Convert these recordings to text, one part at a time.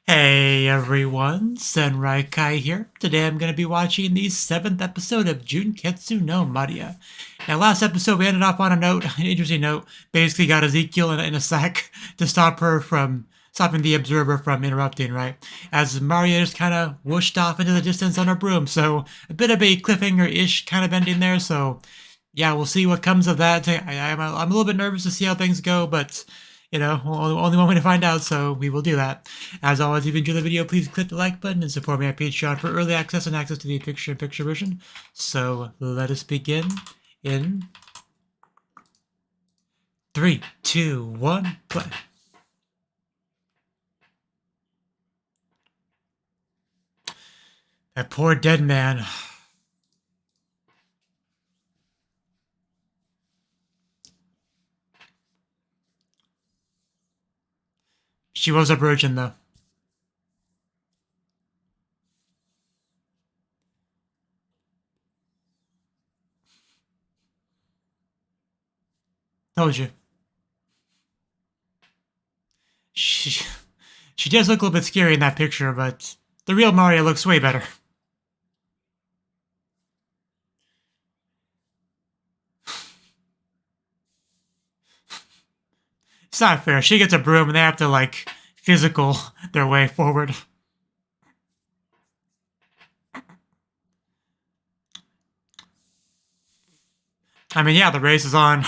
Hey everyone, Senrai here. Today I'm going to be watching the 7th episode of Junketsu no Maria. Now last episode we ended off on a note, an interesting note, basically got Ezekiel in a sack to stop her from, stopping the observer from interrupting, right? As Maria just kind of whooshed off into the distance on her broom, so a bit of a cliffhanger-ish kind of ending there, so yeah, we'll see what comes of that. I'm a little bit nervous to see how things go, but only one way to find out, so we will do that. As always, if you enjoyed the video, please click the like button and support me on Patreon for early access and access to the picture-in-picture version. So let us begin in 3, 2, 1, play. That poor dead man. She was a virgin, though. Told you. She does look a little bit scary in that picture, but the real Maria looks way better. It's not fair. She gets a broom and they have to, like, physical their way forward. I mean, yeah, the race is on.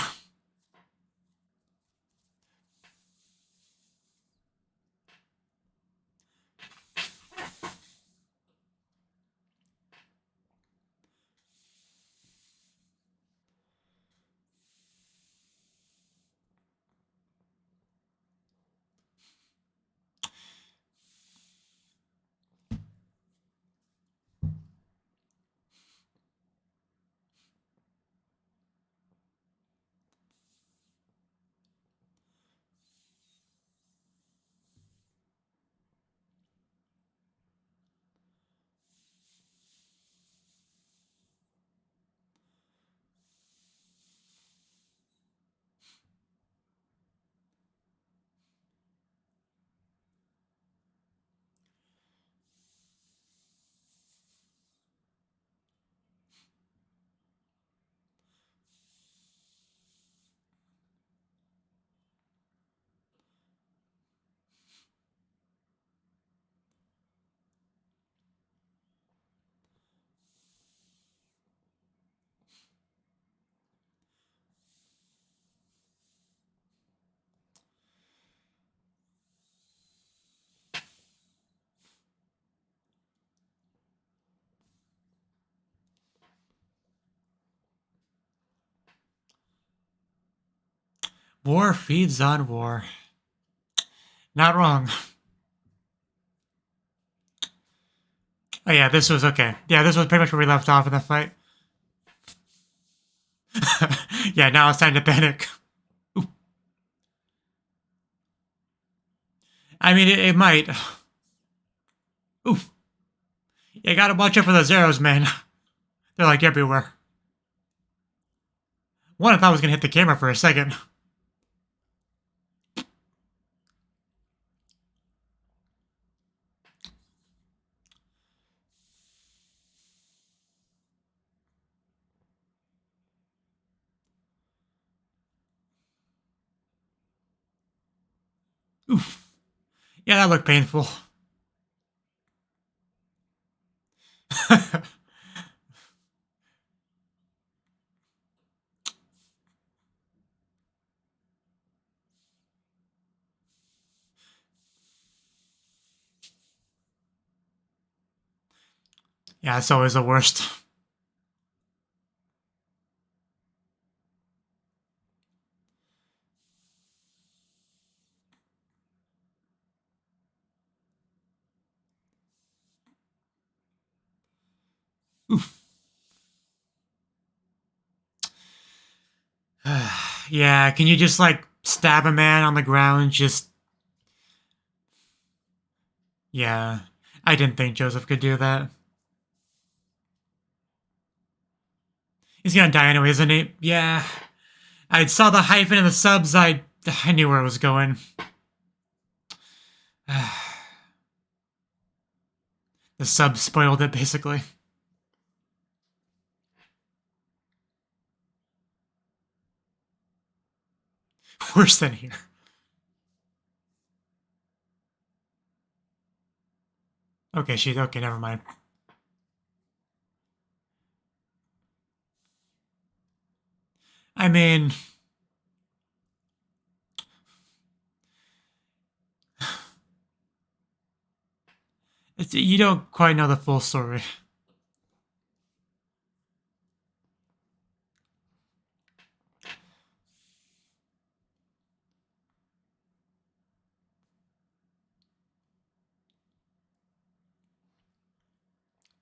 War feeds on war. Not wrong. Oh yeah, this was okay. Yeah, this was pretty much where we left off in the fight. Yeah, now it's time to panic. Ooh. I mean, it might. Ooh. You gotta watch out for those arrows, man. They're like everywhere. One I thought was gonna hit the camera for a second. Oof. Yeah, that looked painful. Yeah, it's always the worst. Oof. Yeah, can you just, like, stab a man on the ground? Just... Yeah. I didn't think Joseph could do that. He's gonna die anyway, isn't he? Yeah. I saw the hyphen in the subs, I knew where it was going. The sub spoiled it, basically. Worse than here. Okay, okay, never mind. I mean, you don't quite know the full story.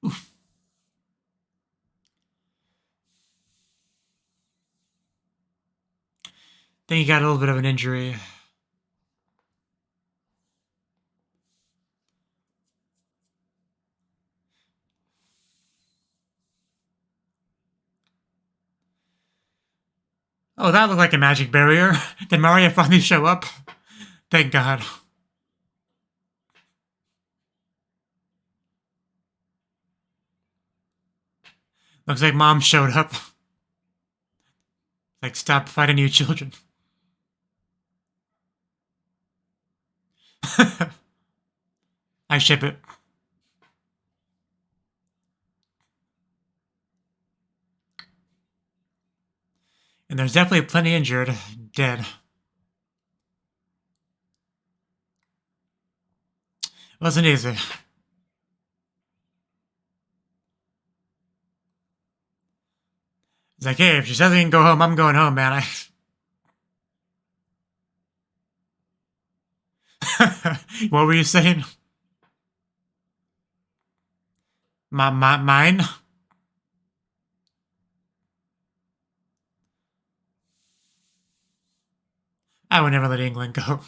Oof. Then you got a little bit of an injury. Oh, that looked like a magic barrier. Did Mario finally show up? Thank God. Looks like Mom showed up. Like, stop fighting you children. I ship it. And there's definitely plenty injured. Dead. Wasn't easy. It's like, hey, if she says I can go home, I'm going home, man. What were you saying? Mine? I would never let England go.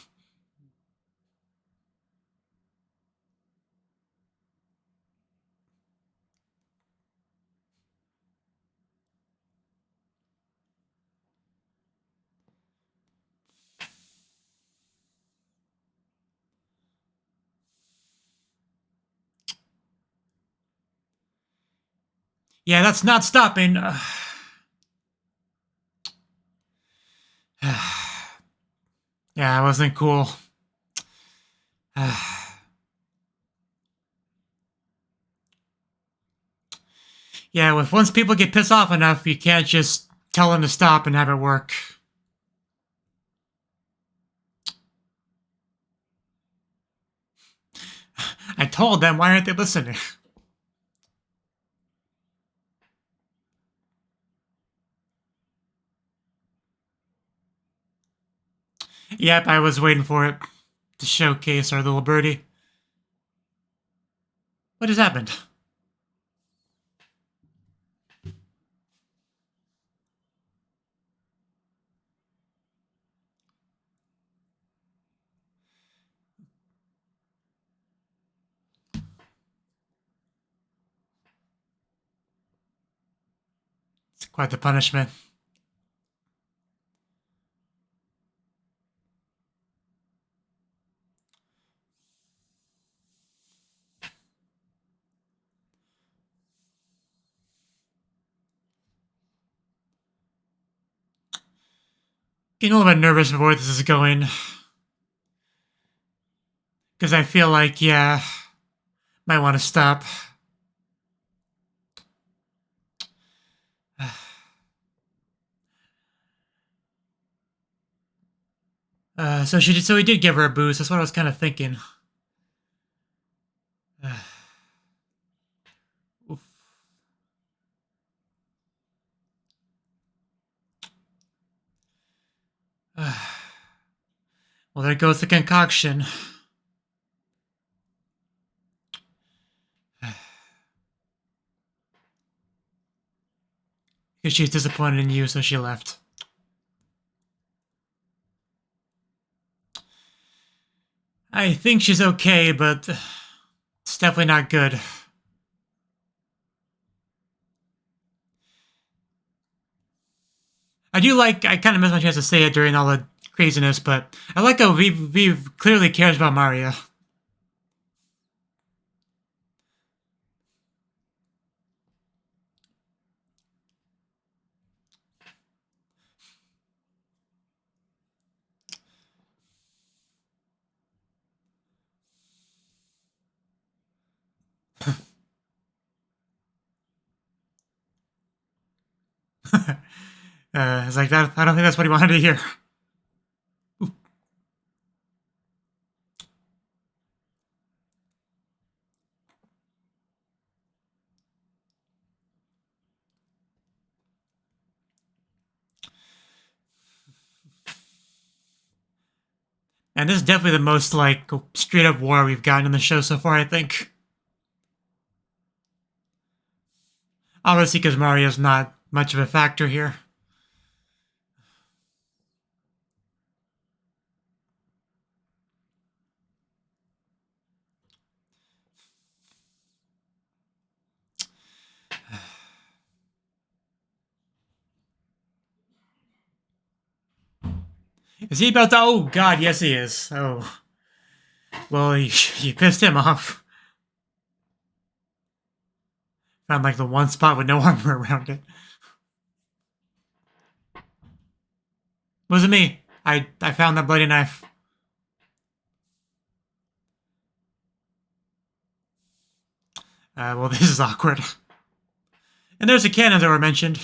Yeah, that's not stopping. Yeah, it wasn't cool. Yeah, if once people get pissed off enough, you can't just tell them to stop and have it work. I told them, why aren't they listening? Yep, I was waiting for it to showcase our little birdie. What has happened? It's quite the punishment. Getting a little bit nervous before this is going. Because I feel like, yeah, might want to stop. So he did give her a boost. That's what I was kind of thinking. Well, there goes the concoction. Because she's disappointed in you, so she left. I think she's okay, but it's definitely not good. I kind of miss my chance to say it during all the craziness, but I like how Viv clearly cares about Mario. It's like that. I don't think that's what he wanted to hear. Ooh. And this is definitely the most, like, straight up war we've gotten in the show so far, I think. Obviously, because Mario's not much of a factor here. Is he about to? Oh, God, yes, he is. Oh. Well, you pissed him off. Found, like, the one spot with no armor around it. Wasn't me. I found that bloody knife. Well, this is awkward. And there's the cannons that were mentioned.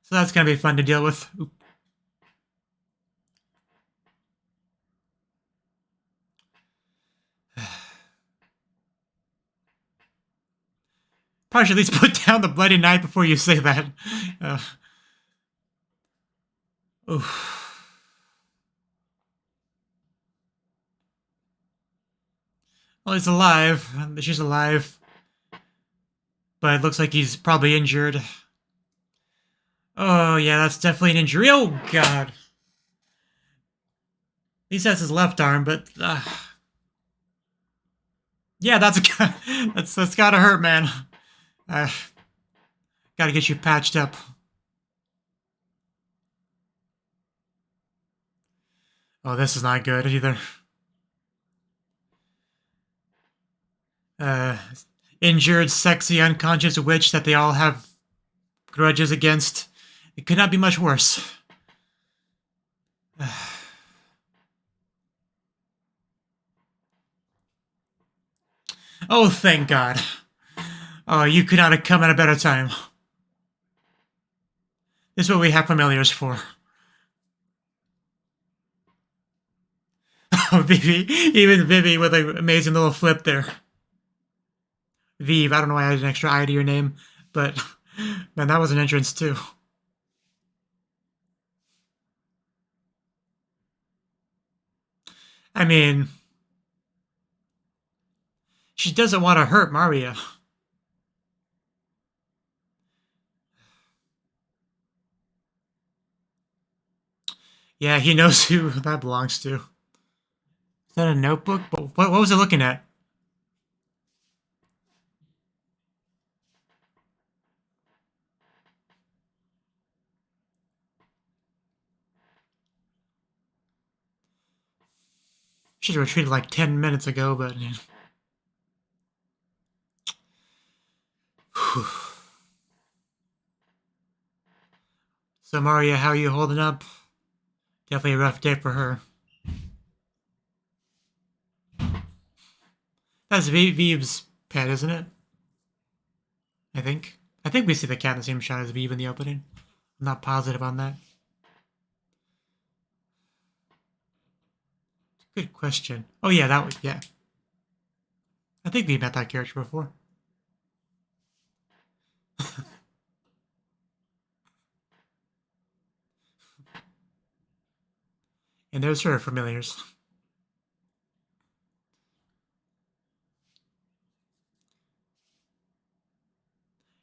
So that's going to be fun to deal with. Oop. Probably should at least put down the bloody knife before you say that. Oof. Well, he's alive. She's alive. But it looks like he's probably injured. Oh, yeah, that's definitely an injury. Oh, God. At least that's his left arm, but... yeah, that's gotta hurt, man. Gotta get you patched up. Oh, this is not good either. Injured, sexy, unconscious witch that they all have grudges against. It could not be much worse. Oh, thank God. Oh, you could not have come at a better time. This is what we have familiars for. Oh, Vivi. Even Vivi with an amazing little flip there. Vive, I don't know why I added an extra I to your name, but man, that was an entrance too. I mean, she doesn't want to hurt Mario. Yeah, he knows who that belongs to. Is that a notebook? What was it looking at? Should have retreated like 10 minutes ago, but... So, Maria, how are you holding up? Definitely a rough day for her. That's Vive's pet, isn't it? I think. I think we see the cat in the same shot as Vive in the opening. I'm not positive on that. Good question. Oh, yeah, that was... Yeah. I think we met that character before. And there's her familiars.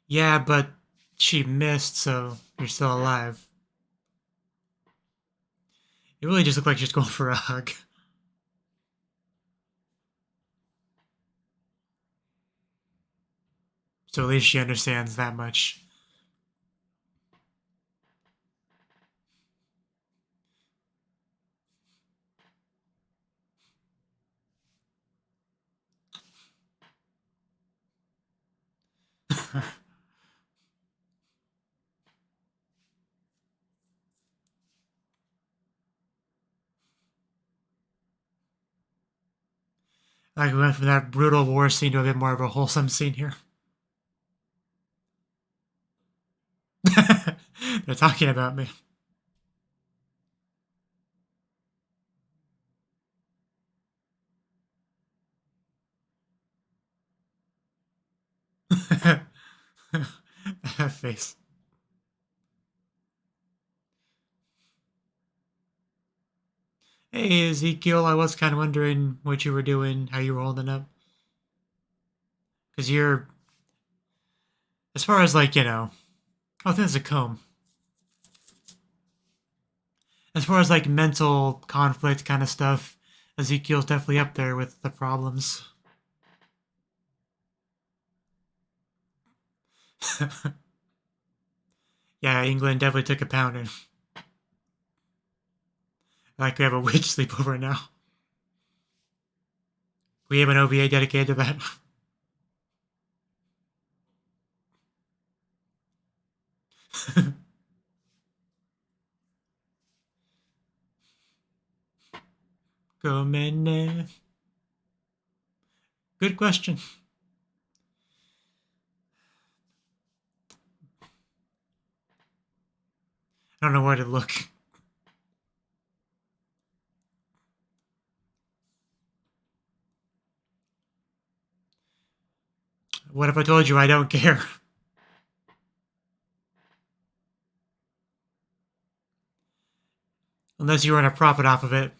Yeah, but she missed, so you're still alive. It really just looked like she's going for a hug. So at least she understands that much. Like we went from that brutal war scene to a bit more of a wholesome scene here. They're talking about me. That face. Hey, Ezekiel, I was kind of wondering what you were doing, how you were holding up. Because you're, as far as like, oh, there's a comb. As far as like mental conflict kind of stuff, Ezekiel's definitely up there with the problems. Yeah, England definitely took a pounding. Like we have a witch sleepover now. We have an OVA dedicated to that. Gomene. Good question. I don't know where to look. What if I told you I don't care? Unless you earn a profit off of it.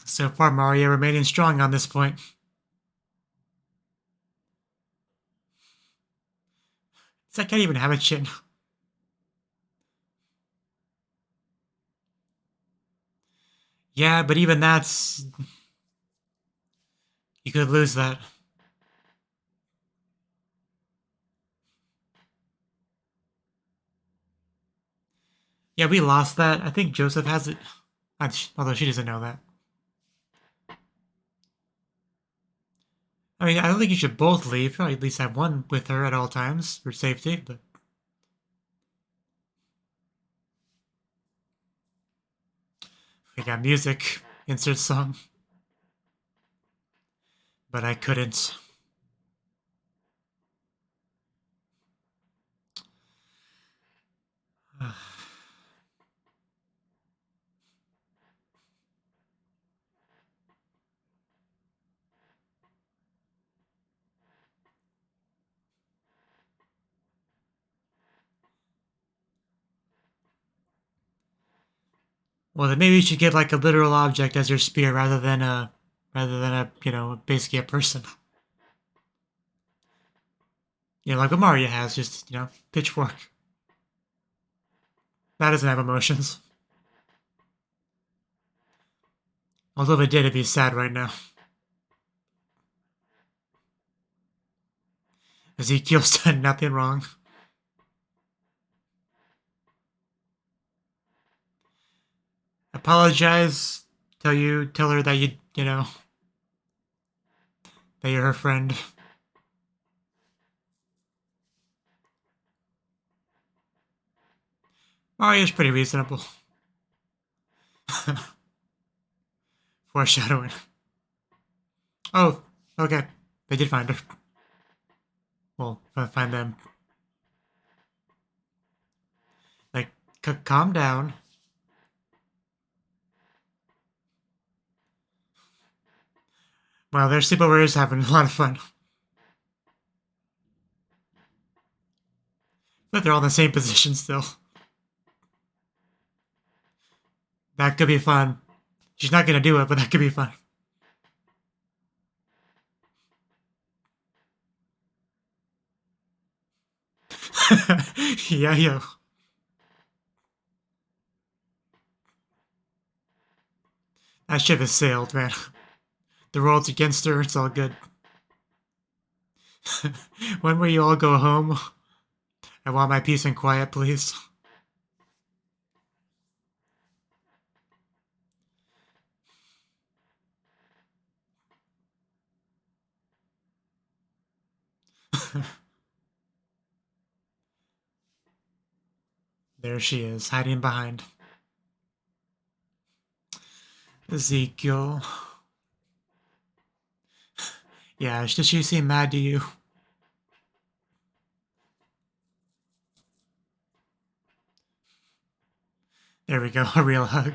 So far, Mario remaining strong on this point. I can't even have a chin. Yeah, but even that's... You could lose that. Yeah, we lost that. I think Joseph has it. Although she doesn't know that. I mean, I don't think you should both leave. Probably at least have one with her at all times for safety, but... We got music. Insert song. But I couldn't. Well, then maybe you should get like a literal object as your spear rather than a, basically a person. Like what Mario has, just, pitchfork. That doesn't have emotions. Although if it did, it'd be sad right now. Ezekiel's done nothing wrong. Apologize. Tell her that that you're her friend. Mario's pretty reasonable. Foreshadowing. Oh, okay. They did find her. Well, find them. Like, calm down. Well, their sleepover is having a lot of fun. But they're all in the same position still. That could be fun. She's not gonna do it, but that could be fun. Yeah, yo. That ship has sailed, man. The world's against her, it's all good. When will you all go home? I want my peace and quiet, please. There she is, hiding behind Ezekiel. Yeah, does she seem mad to you? There we go, a real hug.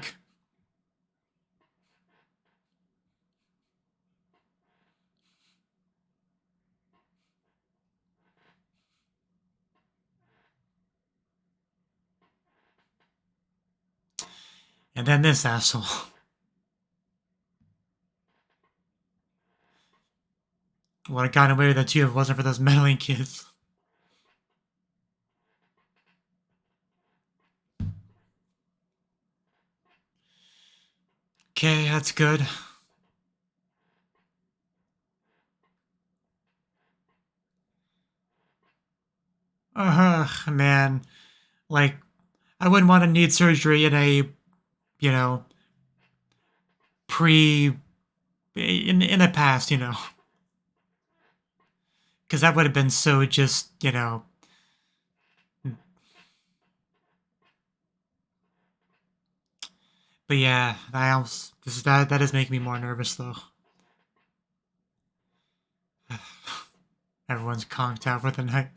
And then this asshole. Would have gotten away with it too if it wasn't for those meddling kids. Okay, that's good. Ugh, man. Like, I wouldn't want to need surgery in a, you know, in the past, because that would have been so just, But yeah, that is making me more nervous though. Everyone's conked out for the night.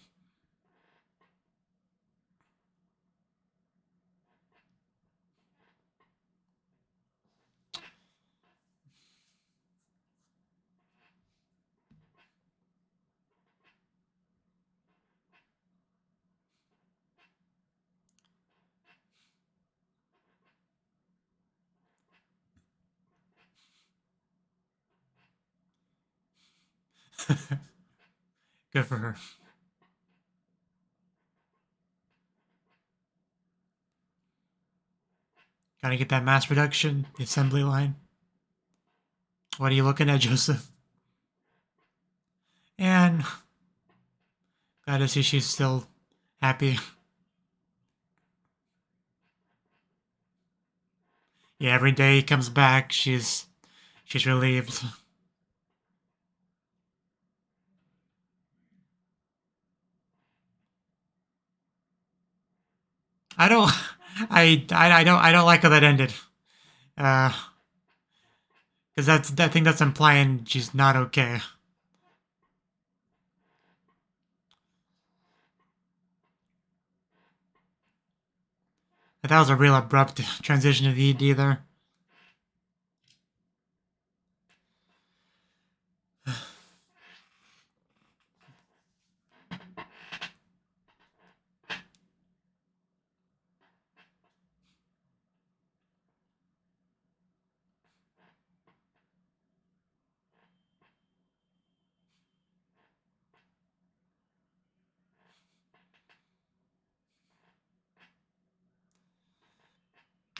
Good for her. Gotta get that mass production, the assembly line. What are you looking at, Joseph? And glad to see she's still happy. Yeah, every day he comes back, she's relieved. I don't, I don't like how that ended. Because I think that's implying she's not okay. But that was a real abrupt transition to the ED there.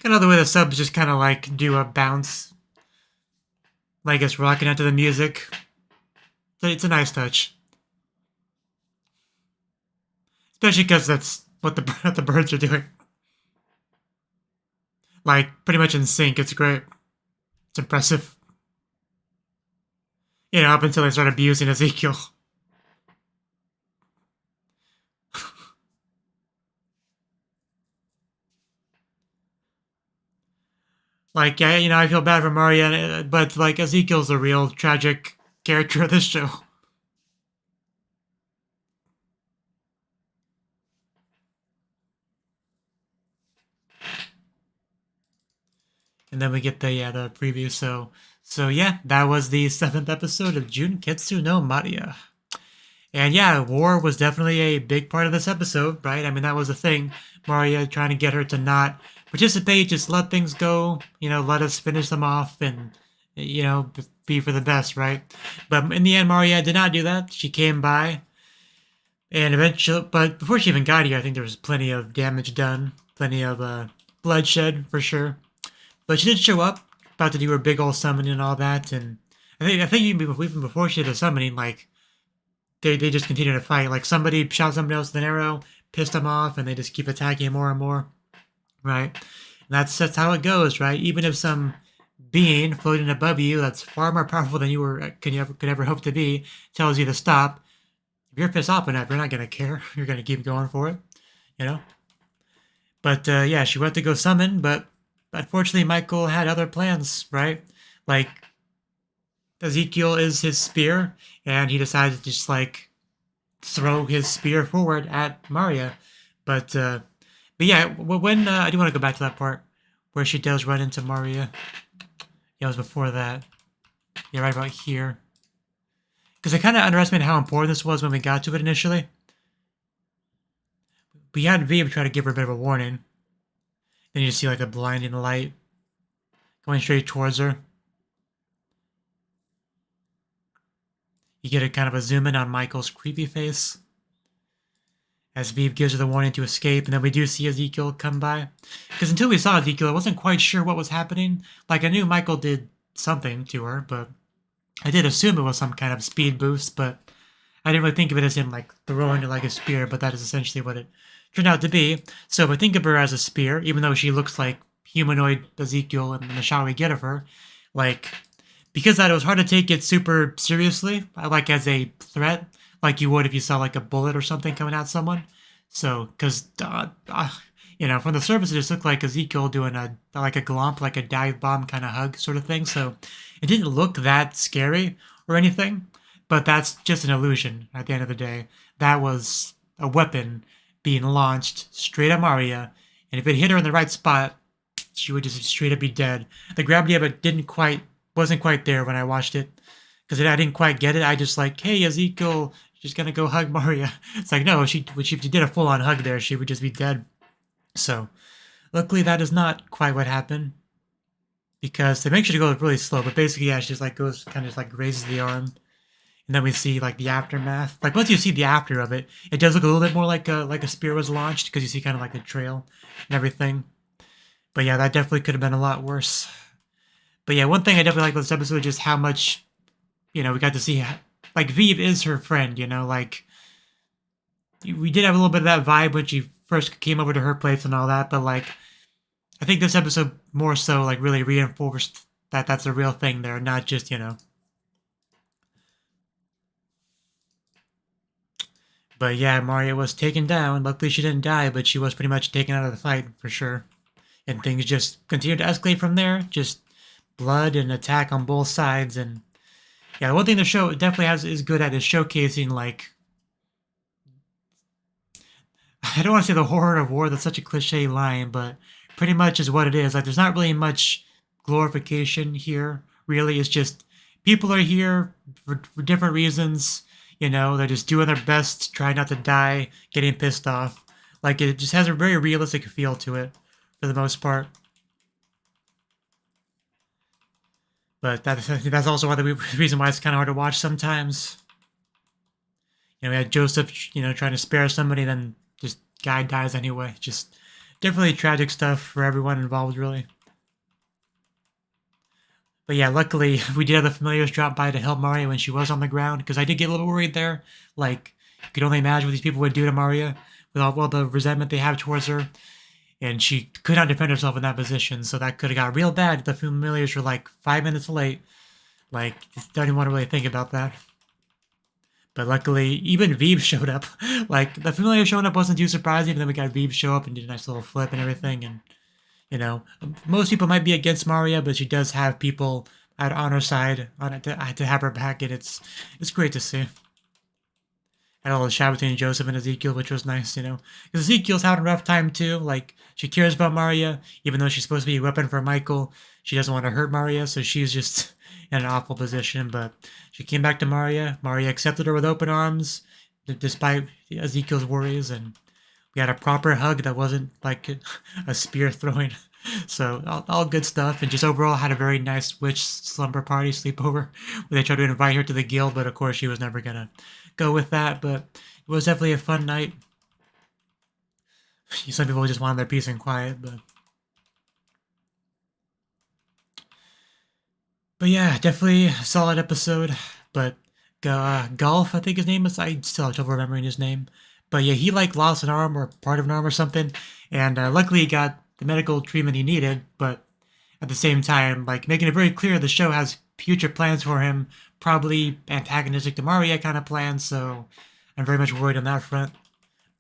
Another way the subs just kind of like do a bounce, like it's rocking out to the music. So it's a nice touch, especially because that's what what the birds are doing. Like pretty much in sync. It's great. It's impressive. Up until they start abusing Ezekiel. Like, yeah, I feel bad for Maria, but like Ezekiel's the real tragic character of this show. And then we get the preview. So yeah, that was the 7th episode of Junketsu no Maria. And yeah, war was definitely a big part of this episode, right? I mean, that was the thing. Maria trying to get her to not participate, just let things go, let us finish them off and, be for the best, right? But in the end, Maria did not do that. She came by and eventually, but before she even got here, I think there was plenty of damage done, plenty of bloodshed for sure. But she did show up, about to do her big old summoning and all that. And I think even before she did the summoning, like, they just continue to fight. Like somebody shot somebody else with an arrow, pissed them off, and they just keep attacking more and more, right? And that's how it goes, right? Even if some being floating above you that's far more powerful than could ever hope to be tells you to stop, if you're pissed off enough, you're not gonna care. You're gonna keep going for it, you know. But yeah, she went to go summon, but unfortunately, Michael had other plans, right? Like Ezekiel is his spear, and he decides to just like throw his spear forward at Maria. But yeah, when I do want to go back to that part where she does run into Maria. Yeah, it was before that. Yeah, right about here. Because I kind of underestimated how important this was when we got to it initially. We had Viv try to give her a bit of a warning. Then you just see like a blinding light going straight towards her. You get a kind of a zoom in on Michael's creepy face as Viv gives her the warning to escape, and then we do see Ezekiel come by. Because until we saw Ezekiel, I wasn't quite sure what was happening. Like, I knew Michael did something to her, but I did assume it was some kind of speed boost, but I didn't really think of it as him, like, throwing it like a spear, but that is essentially what it turned out to be. So if I think of her as a spear, even though she looks like humanoid Ezekiel in the shot we get of her, like, because that it was hard to take it super seriously, like as a threat, like you would if you saw like a bullet or something coming at someone. So, because, you know, from the surface it just looked like Ezekiel doing a glomp, like a dive bomb kind of hug sort of thing. So it didn't look that scary or anything, but that's just an illusion at the end of the day. That was a weapon being launched straight at Maria, and if it hit her in the right spot, she would just straight up be dead. The gravity of it wasn't quite there when I watched it, because I didn't quite get it. I just like, hey, Ezekiel, she's gonna go hug Maria. It's like, no, if she did a full-on hug there, she would just be dead. So, luckily that is not quite what happened, because they make sure to go really slow, but basically, yeah, she just like goes, kind of just like raises the arm, and then we see like the aftermath. Like once you see the after of it, it does look a little bit more like a spear was launched, because you see kind of like the trail and everything. But yeah, that definitely could have been a lot worse. But yeah, one thing I definitely like about this episode is just how much, you know, we got to see, like, Viv is her friend, you know, like, we did have a little bit of that vibe when she first came over to her place and all that, but, like, I think this episode more so, like, really reinforced that that's a real thing there, not just, you know. But yeah, Maria was taken down. Luckily she didn't die, but she was pretty much taken out of the fight, for sure. And things just continued to escalate from there, just blood and attack on both sides. And yeah, one thing the show definitely is good at is showcasing, like, I don't want to say the horror of war, that's such a cliche line, but pretty much is what it is. Like, there's not really much glorification here, really. It's just people are here for different reasons, you know, they're just doing their best, trying not to die, getting pissed off. Like, it just has a very realistic feel to it, for the most part. But that's also why the reason why it's kind of hard to watch sometimes. You know, we had Joseph, you know, trying to spare somebody, then just guy dies anyway. Just definitely tragic stuff for everyone involved, really. But yeah, luckily we did have the familiars drop by to help Maria when she was on the ground, because I did get a little worried there. Like, you could only imagine what these people would do to Maria with all the resentment they have towards her. And she could not defend herself in that position, so that could have got real bad if the familiars were like 5 minutes late. Like, don't even want to really think about that. But luckily, even Viv showed up. Like, the familiar showing up wasn't too surprising, but then we got Viv show up and did a nice little flip and everything. And, you know, most people might be against Maria, but she does have people on her side to have her back, and it's great to see. And all the chat between Joseph and Ezekiel, which was nice, you know. Because Ezekiel's having a rough time, too. Like, she cares about Maria, even though she's supposed to be a weapon for Michael. She doesn't want to hurt Maria, so she's just in an awful position. But she came back to Maria. Maria accepted her with open arms, despite Ezekiel's worries. And we had a proper hug that wasn't like a spear throwing. So, all good stuff. And just overall had a very nice witch slumber party, sleepover, where they tried to invite her to the guild, but of course she was never going to go with that. But it was definitely a fun night. Some people just wanted their peace and quiet, but yeah, definitely a solid episode. But Golf, I think his name is. I still have trouble remembering his name. But yeah, he like lost an arm or part of an arm or something, and luckily he got the medical treatment he needed. But at the same time, like, making it very clear the show has future plans for him, probably antagonistic to Maria kind of plans. So I'm very much worried on that front.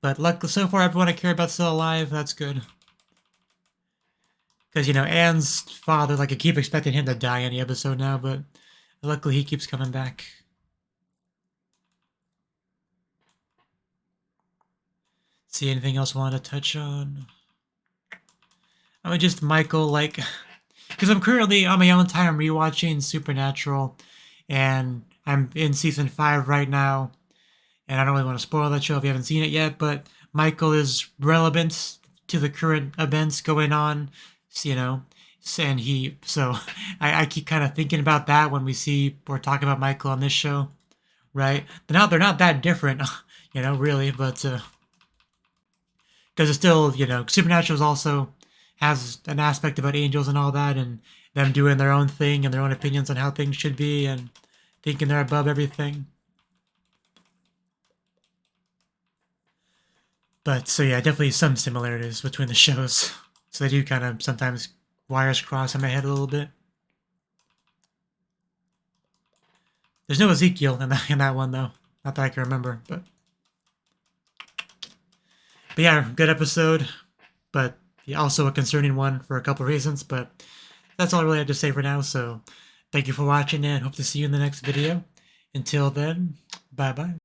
But luckily, so far, everyone I care about still alive. That's good. Because, you know, Anne's father, like, I keep expecting him to die any episode now, but Luckily, he keeps coming back. See anything else I want to touch on? I mean, just Michael, like, because I'm currently on my own time rewatching Supernatural, and I'm in season 5 right now, and I don't really want to spoil that show if you haven't seen it yet, but Michael is relevant to the current events going on, you know, and so I keep kind of thinking about that when we're talking about Michael on this show, right? They're not that different, really, but because it's still, Supernatural also has an aspect about angels and all that, and them doing their own thing and their own opinions on how things should be, and thinking they're above everything. But so yeah, definitely some similarities between the shows. So they do kind of sometimes wires cross in my head a little bit. There's no Ezekiel in that one though, not that I can remember. But yeah, good episode, but also a concerning one for a couple reasons. But that's all I really have to say for now. So thank you for watching and hope to see you in the next video. Until then, bye bye.